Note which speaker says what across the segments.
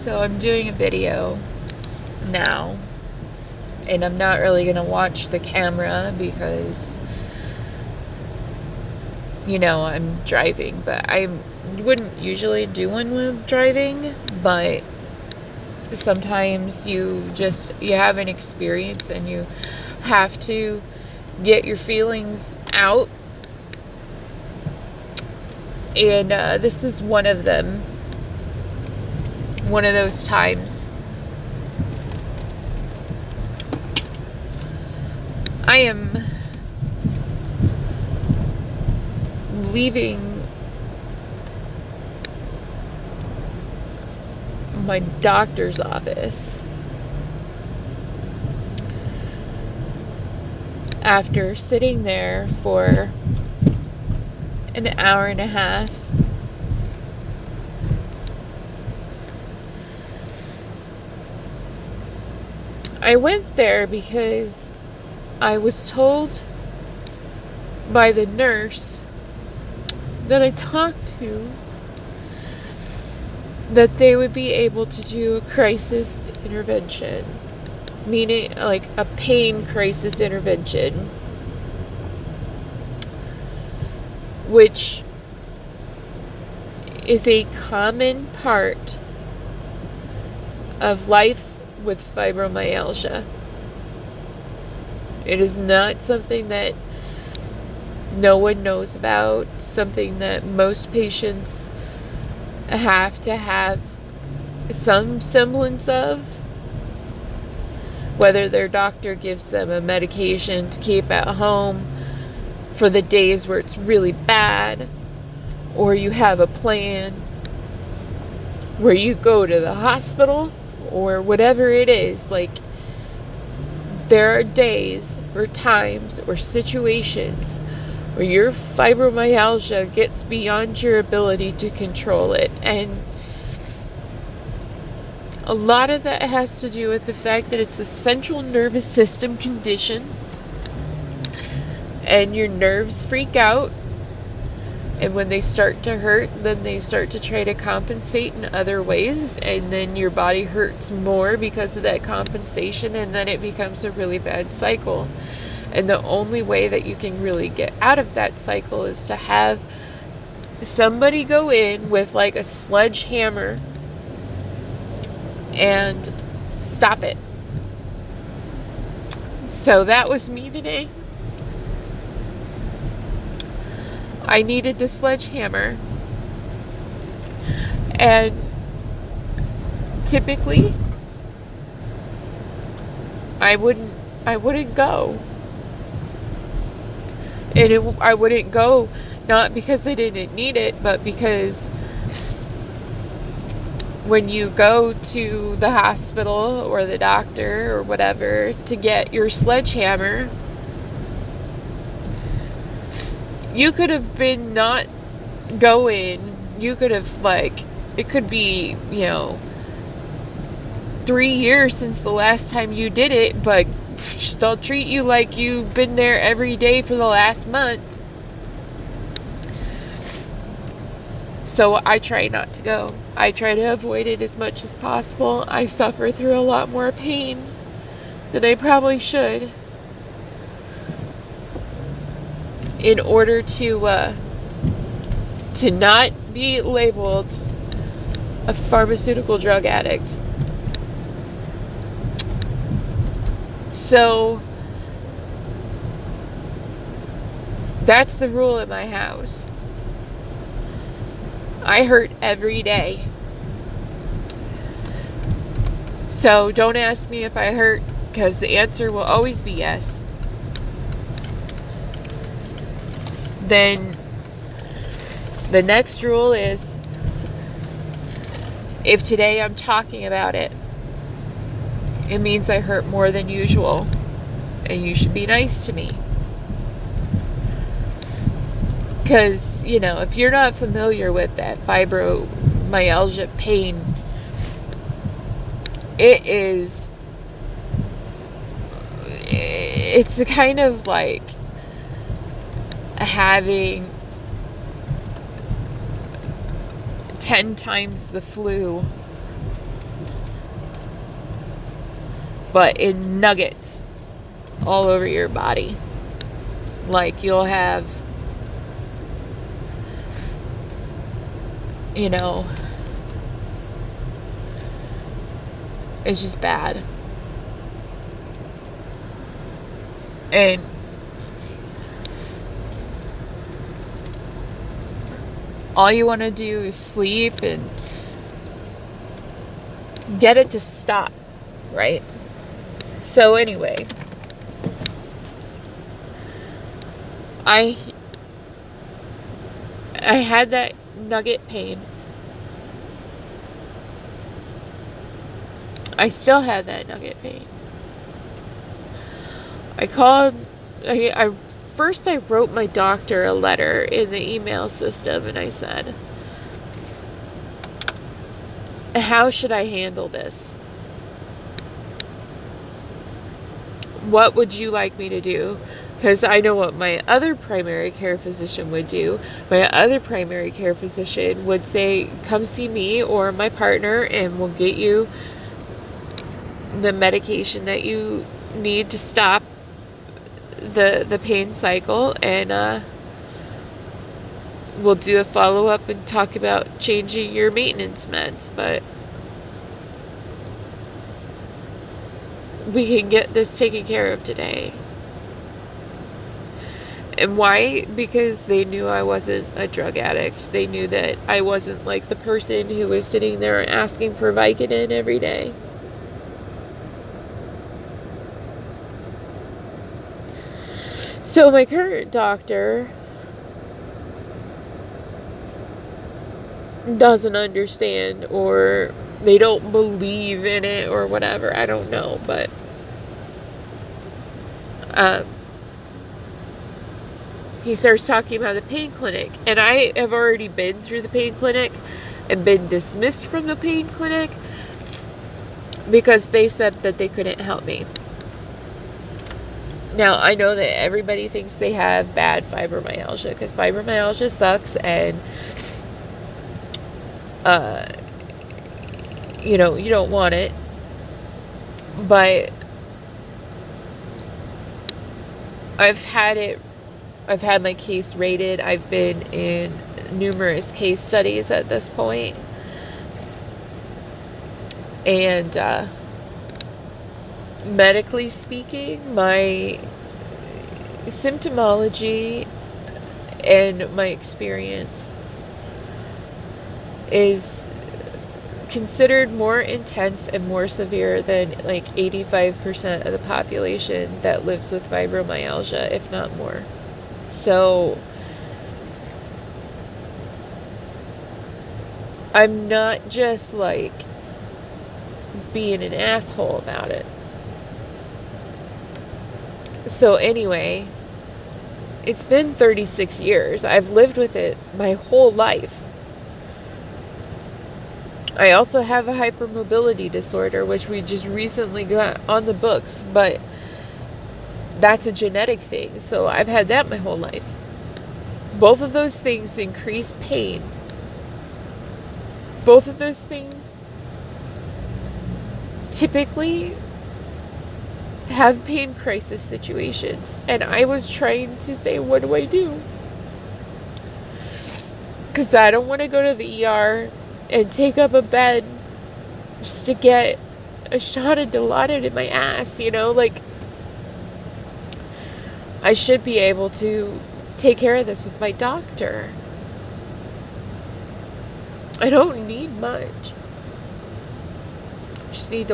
Speaker 1: So I'm doing a video now, and I'm not really going to watch the camera because, I'm driving, but I wouldn't usually do one when driving, but sometimes you have an experience and you have to get your feelings out, and this is one of them, one of those times. I am leaving my doctor's office after sitting there for an hour and a half. I went there because I was told by the nurse that I talked to that they would be able to do a crisis intervention, meaning like a pain crisis intervention, which is a common part of life with fibromyalgia. It is not something that no one knows about, something that most patients have to have some semblance of, whether their doctor gives them a medication to keep at home for the days where it's really bad, or you have a plan where you go to the hospital, or whatever it is. Like, there are days or times or situations where your fibromyalgia gets beyond your ability to control it. And a lot of that has to do with the fact that it's a central nervous system condition, and your nerves freak out, and when they start to hurt, then they start to try to compensate in other ways, and then your body hurts more because of that compensation, and then it becomes a really bad cycle. And the only way that you can really get out of that cycle is to have somebody go in with like a sledgehammer and stop it. So that was me today. I needed the sledgehammer, and typically I wouldn't go. And I wouldn't go not because I didn't need it, but because when you go to the hospital or the doctor or whatever to get your sledgehammer, you could have been not going. You could have, it could be, 3 years since the last time you did it, but they'll treat you like you've been there every day for the last month. So I try not to go. I try to avoid it as much as possible. I suffer through a lot more pain than I probably should in order to not be labeled a pharmaceutical drug addict. So that's the rule at my house. I hurt every day. So don't ask me if I hurt, because the answer will always be yes. Then the next rule is, if today I'm talking about it, it means I hurt more than usual, and you should be nice to me. Because, if you're not familiar with that fibromyalgia pain, it's a kind of like having 10 times the flu but in nuggets all over your body. Like you'll have, you know, it's just bad. And all you want to do is sleep and get it to stop, right? So anyway, I had that nugget pain. I still had that nugget pain. I wrote my doctor a letter in the email system, and I said, how should I handle this? What would you like me to do? Because I know what my other primary care physician would do. My other primary care physician would say, come see me or my partner, and we'll get you the medication that you need to stop the pain cycle, and we'll do a follow-up and talk about changing your maintenance meds. But we can get this taken care of today. And why? Because they knew I wasn't a drug addict. They knew that I wasn't like the person who was sitting there asking for Vicodin every day. So my current doctor doesn't understand, or they don't believe in it, or whatever. I don't know, but he starts talking about the pain clinic, and I have already been through the pain clinic and been dismissed from the pain clinic because they said that they couldn't help me. Now, I know that everybody thinks they have bad fibromyalgia, because fibromyalgia sucks, and you don't want it. But I've had my case rated. I've been in numerous case studies at this point. And medically speaking, my symptomology and my experience is considered more intense and more severe than like 85% of the population that lives with fibromyalgia, if not more. So I'm not just like being an asshole about it. So anyway, it's been 36 years. I've lived with it my whole life. I also have a hypermobility disorder, which we just recently got on the books, but that's a genetic thing. So I've had that my whole life. Both of those things increase pain. Both of those things typically have pain crisis situations. And I was trying to say, what do I do? Because I don't want to go to the ER and take up a bed just to get a shot of Dilaudid in my ass, like I should be able to take care of this with my doctor. I don't need much. Just need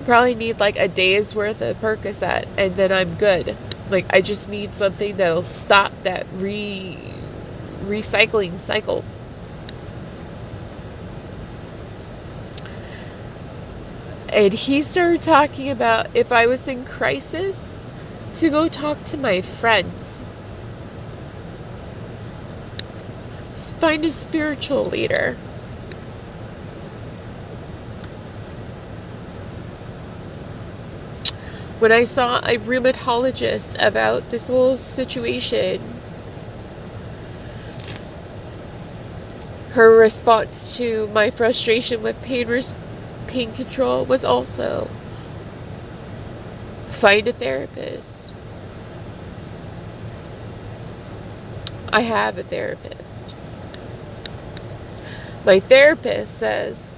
Speaker 1: probably need like a day's worth of Percocet, and then I'm good. Like, I just need something that'll stop that recycling cycle. And he started talking about if I was in crisis, to go talk to my friends. Just find a spiritual leader. When I saw a rheumatologist about this whole situation, her response to my frustration with pain pain control was also find a therapist. I have a therapist. My therapist says,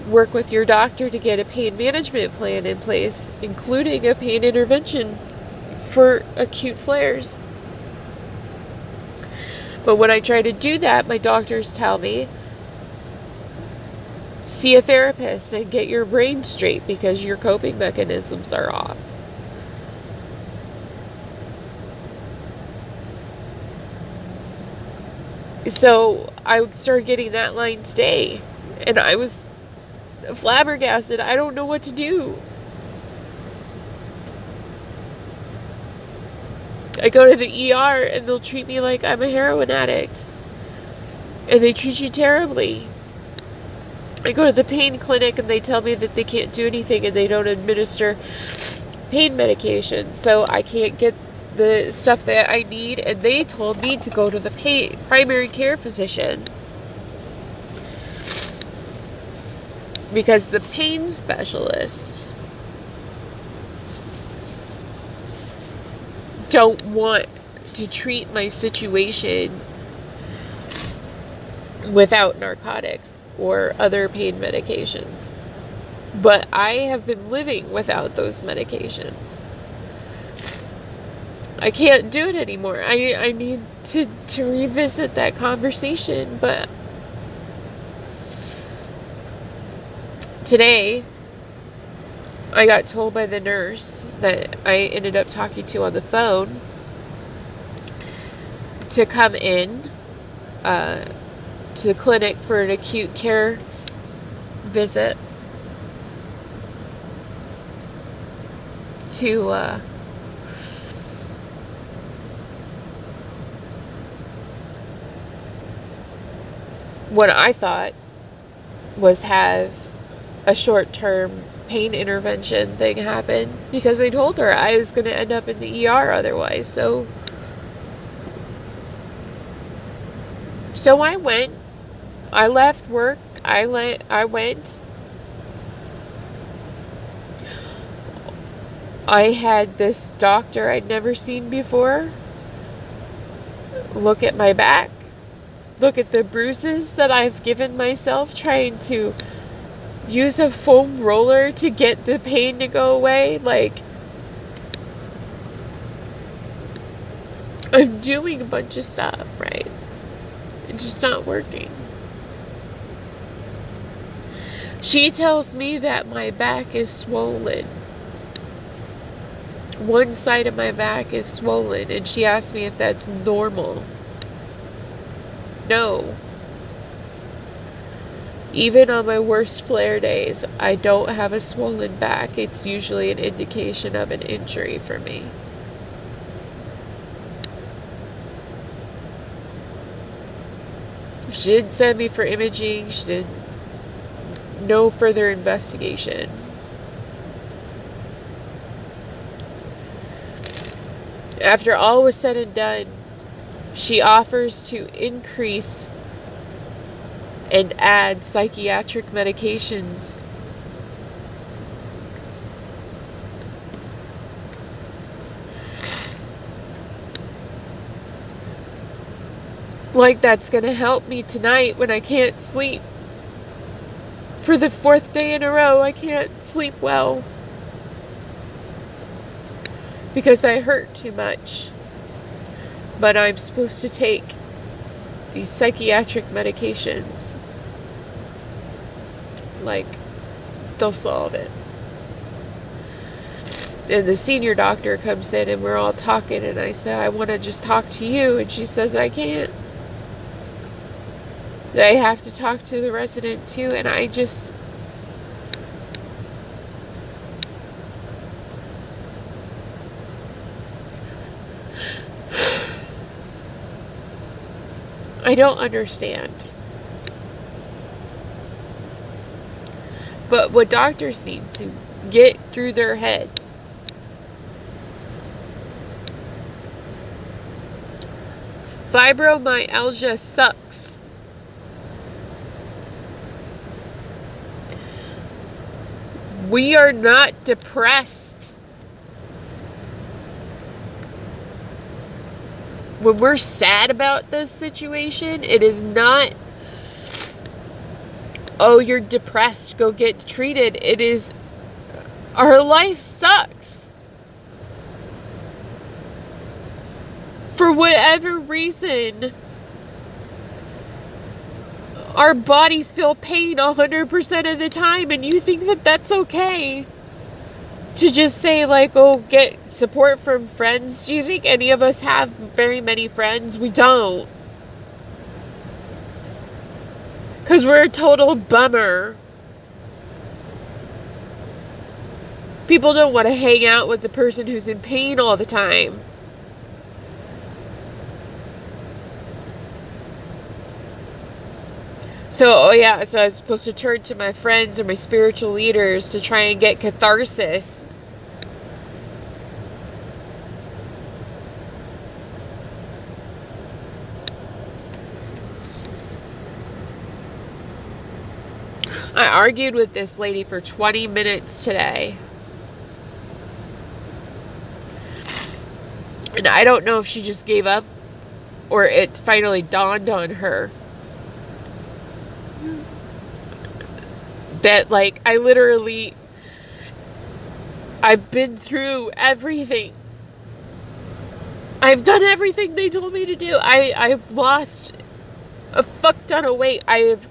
Speaker 1: work with your doctor to get a pain management plan in place, including a pain intervention for acute flares. But when I try to do that, my doctors tell me, see a therapist and get your brain straight because your coping mechanisms are off. So I started getting that line today, and I was flabbergasted. I don't know what to do. I go to the ER and they'll treat me like I'm a heroin addict. And they treat you terribly. I go to the pain clinic and they tell me that they can't do anything and they don't administer pain medication. So I can't get the stuff that I need, and they told me to go to the primary care physician because the pain specialists don't want to treat my situation without narcotics or other pain medications. But I have been living without those medications. I can't do it anymore. I need to revisit that conversation. But today, I got told by the nurse that I ended up talking to on the phone to come in to the clinic for an acute care visit to what I thought was have a short-term pain intervention thing happen, because I told her I was going to end up in the ER otherwise. So I went. I left work. I went. I had this doctor I'd never seen before look at my back. Look at the bruises that I've given myself trying to use a foam roller to get the pain to go away. Like, I'm doing a bunch of stuff, right? It's just not working. She tells me that my back is swollen. One side of my back is swollen, and she asked me if that's normal. No. Even on my worst flare days, I don't have a swollen back. It's usually an indication of an injury for me. She didn't send me for imaging. She did no further investigation. After all was said and done, she offers to increase and add psychiatric medications. Like that's going to help me tonight when I can't sleep. For the 4th day in a row, I can't sleep well because I hurt too much. But I'm supposed to take these psychiatric medications. Like, they'll solve it. And the senior doctor comes in and we're all talking, and I say, I want to just talk to you. And she says, I can't. I have to talk to the resident too. And I just... I don't understand. But what doctors need to get through their heads, fibromyalgia sucks. We are not depressed. When we're sad about this situation, it is not, oh, you're depressed, go get treated. It is, our life sucks. For whatever reason, our bodies feel pain 100% of the time, and you think that that's okay to just say, like, oh, get support from friends. Do you think any of us have very many friends? We don't. Because we're a total bummer. People don't want to hang out with the person who's in pain all the time. So, I was supposed to turn to my friends or my spiritual leaders to try and get catharsis. I argued with this lady for 20 minutes today. And I don't know if she just gave up or it finally dawned on her that, like, I've been through everything. I've done everything they told me to do. I've lost a fuck ton of weight. I've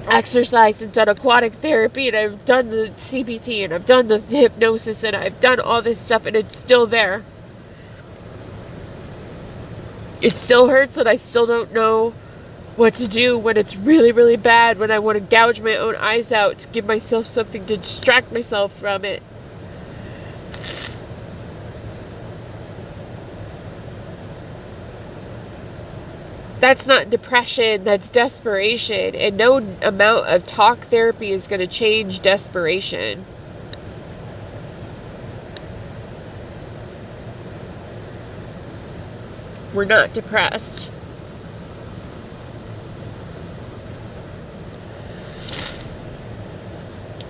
Speaker 1: exercised and done aquatic therapy, and I've done the CBT, and I've done the hypnosis, and I've done all this stuff, and it's still there. It still hurts, and I still don't know what to do when it's really, really bad, when I want to gouge my own eyes out to give myself something to distract myself from it. That's not depression, that's desperation. And no amount of talk therapy is going to change desperation. We're not depressed.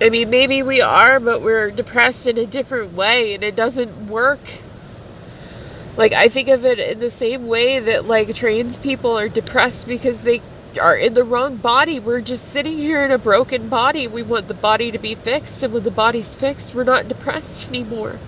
Speaker 1: I mean, maybe we are, but we're depressed in a different way, and it doesn't work. Like, I think of it in the same way that, like, trans people are depressed because they are in the wrong body. We're just sitting here in a broken body. We want the body to be fixed, and when the body's fixed, we're not depressed anymore.